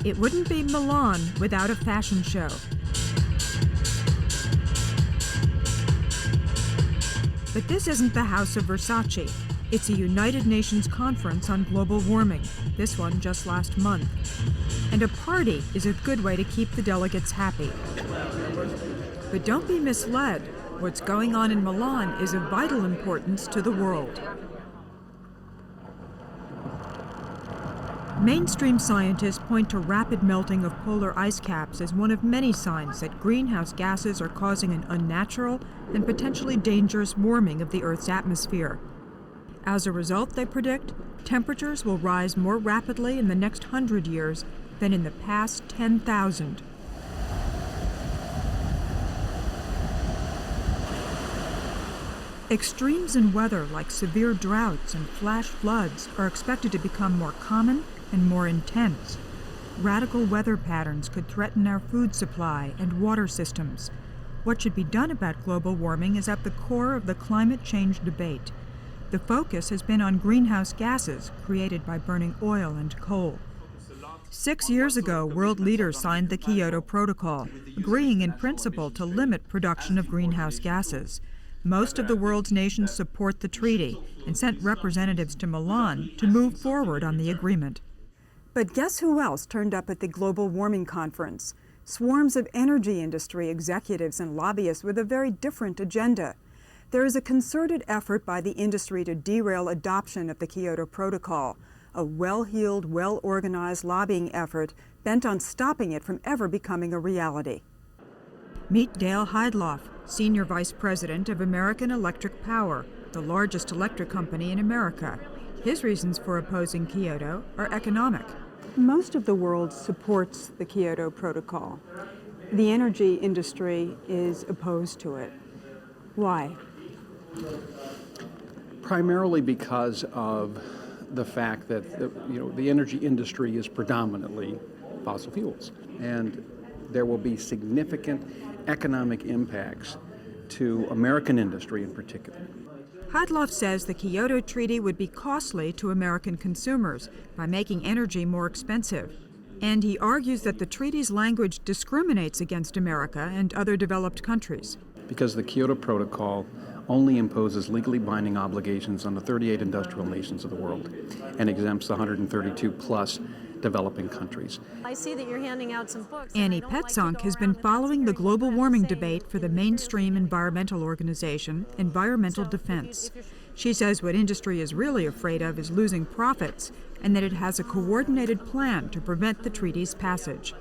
It wouldn't be Milan without a fashion show. But this isn't the House of Versace. It's a United Nations conference on global warming, this one just last month. And a party is a good way to keep the delegates happy. But don't be misled. What's going on in Milan is of vital importance to the world. Mainstream scientists point to rapid melting of polar ice caps as one of many signs that greenhouse gases are causing an unnatural and potentially dangerous warming of the Earth's atmosphere. As a result, they predict, temperatures will rise more rapidly in the next 100 years than in the past 10,000. Extremes in weather like severe droughts and flash floods are expected to become more common and more intense. Radical weather patterns could threaten our food supply and water systems. What should be done about global warming is at the core of the climate change debate. The focus has been on greenhouse gases created by burning oil and coal. 6 years ago, world leaders signed the Kyoto Protocol, agreeing in principle to limit production of greenhouse gases. Most of the world's nations support the treaty and sent representatives to Milan to move forward on the agreement. But guess who else turned up at the global warming conference? Swarms of energy industry executives and lobbyists with a very different agenda. There is a concerted effort by the industry to derail adoption of the Kyoto Protocol, a well-heeled, well-organized lobbying effort bent on stopping it from ever becoming a reality. Meet Dale Heidloff, Senior Vice President of American Electric Power, the largest electric company in America. His reasons for opposing Kyoto are economic. Most of the world supports the Kyoto Protocol. The energy industry is opposed to it. Why? Primarily because of the fact that the energy industry is predominantly fossil fuels, and there will be significant economic impacts to American industry in particular. Heidloff says the Kyoto Treaty would be costly to American consumers by making energy more expensive. And he argues that the treaty's language discriminates against America and other developed countries. Because the Kyoto Protocol only imposes legally binding obligations on the 38 industrial nations of the world and exempts the 132 plus developing countries. I see that you're handing out some books. Annie Petzonk has been following the global warming debate for the mainstream environmental organization, Environmental Defense. She says what industry is really afraid of is losing profits, and that it has a coordinated plan to prevent the treaty's passage.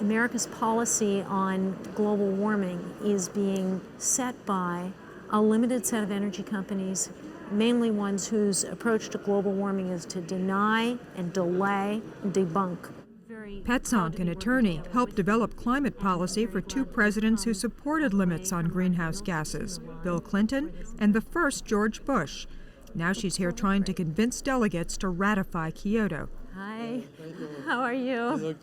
America's policy on global warming is being set by a limited set of energy companies, mainly ones whose approach to global warming is to deny and delay and debunk. Petzonk, an attorney, helped develop climate policy for two presidents who supported limits on greenhouse gases, Bill Clinton and the first George Bush. Now she's here trying to convince delegates to ratify Kyoto. Hi, how are you?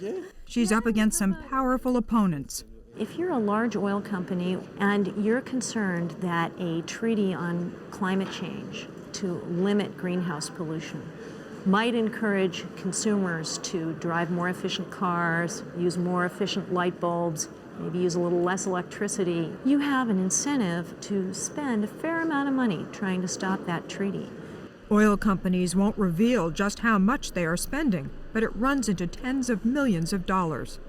She's up against some powerful opponents. If you're a large oil company and you're concerned that a treaty on climate change to limit greenhouse pollution might encourage consumers to drive more efficient cars, use more efficient light bulbs, maybe use a little less electricity, you have an incentive to spend a fair amount of money trying to stop that treaty. Oil companies won't reveal just how much they are spending, but it runs into tens of millions of dollars.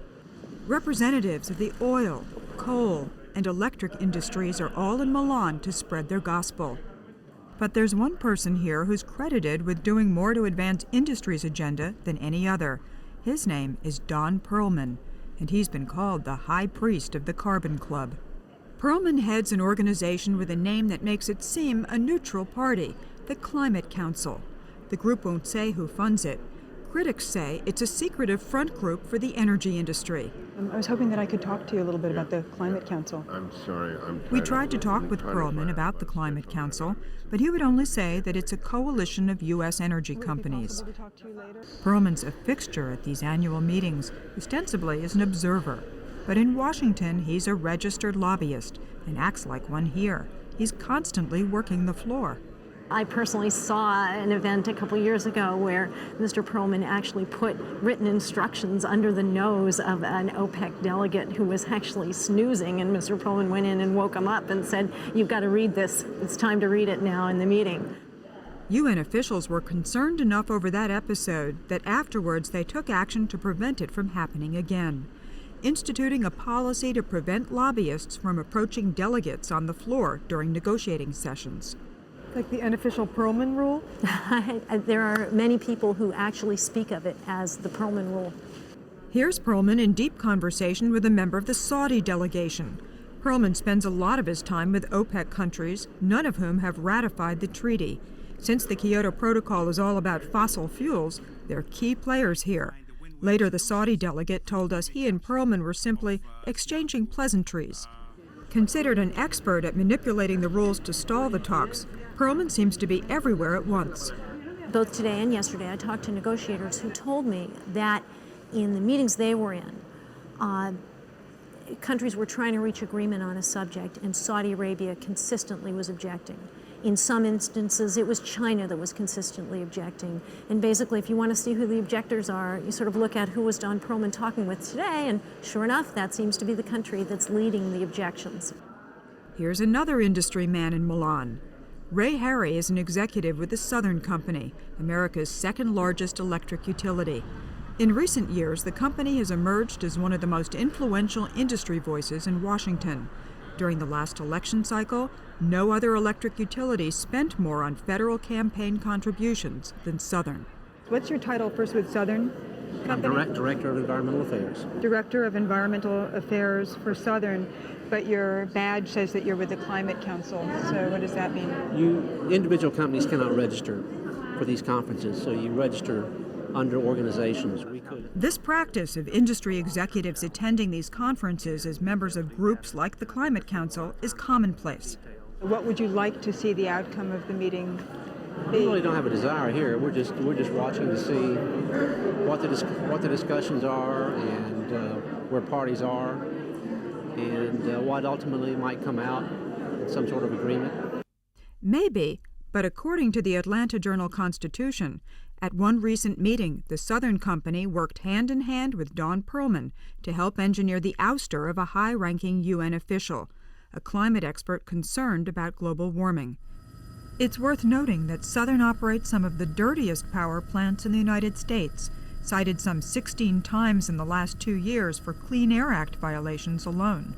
Representatives of the oil, coal, and electric industries are all in Milan to spread their gospel. But there's one person here who's credited with doing more to advance industry's agenda than any other. His name is Don Perlman, and he's been called the High Priest of the Carbon Club. Perlman heads an organization with a name that makes it seem a neutral party, the Climate Council. The group won't say who funds it. Critics say it's a secretive front group for the energy industry. I was hoping that I could talk to you a little bit about the Climate Council. I'm sorry, We tried to talk with Perlman about the Climate Council, but he would only say that it's a coalition of U.S. energy companies. Perlman's a fixture at these annual meetings, ostensibly as an observer. But in Washington, he's a registered lobbyist and acts like one here. He's constantly working the floor. I personally saw an event a couple years ago where Mr. Perlman actually put written instructions under the nose of an OPEC delegate who was actually snoozing, and Mr. Perlman went in and woke him up and said, "You've got to read this. It's time to read it now in the meeting." UN officials were concerned enough over that episode that afterwards they took action to prevent it from happening again, instituting a policy to prevent lobbyists from approaching delegates on the floor during negotiating sessions. Like the unofficial Perlman rule? There are many people who actually speak of it as the Perlman rule. Here's Perlman in deep conversation with a member of the Saudi delegation. Perlman spends a lot of his time with OPEC countries, none of whom have ratified the treaty. Since the Kyoto Protocol is all about fossil fuels, they're key players here. Later, the Saudi delegate told us he and Perlman were simply exchanging pleasantries. Considered an expert at manipulating the rules to stall the talks, Perlman seems to be everywhere at once. Both today and yesterday, I talked to negotiators who told me that in the meetings they were in, countries were trying to reach agreement on a subject, and Saudi Arabia consistently was objecting. In some instances, it was China that was consistently objecting. And basically, if you want to see who the objectors are, you sort of look at who was Don Perlman talking with today, and sure enough, that seems to be the country that's leading the objections. Here's another industry man in Milan. Ray Harry is an executive with the Southern Company, America's second largest electric utility. In recent years, the company has emerged as one of the most influential industry voices in Washington. During the last election cycle, no other electric utility spent more on federal campaign contributions than Southern. What's your title first with Southern Company? I'm Director of Environmental Affairs. Director of Environmental Affairs for Southern, but your badge says that you're with the Climate Council. So what does that mean? Individual companies cannot register for these conferences, so you register under organizations. This practice of industry executives attending these conferences as members of groups like the Climate Council is commonplace. What would you like to see the outcome of the meeting be? We really don't have a desire here. We're just watching to see what the discussions are and where parties are and what ultimately might come out in some sort of agreement. Maybe, but according to the Atlanta Journal-Constitution, at one recent meeting, the Southern Company worked hand in hand with Don Perlman to help engineer the ouster of a high-ranking UN official, a climate expert concerned about global warming. It's worth noting that Southern operates some of the dirtiest power plants in the United States, cited some 16 times in the last 2 years for Clean Air Act violations alone.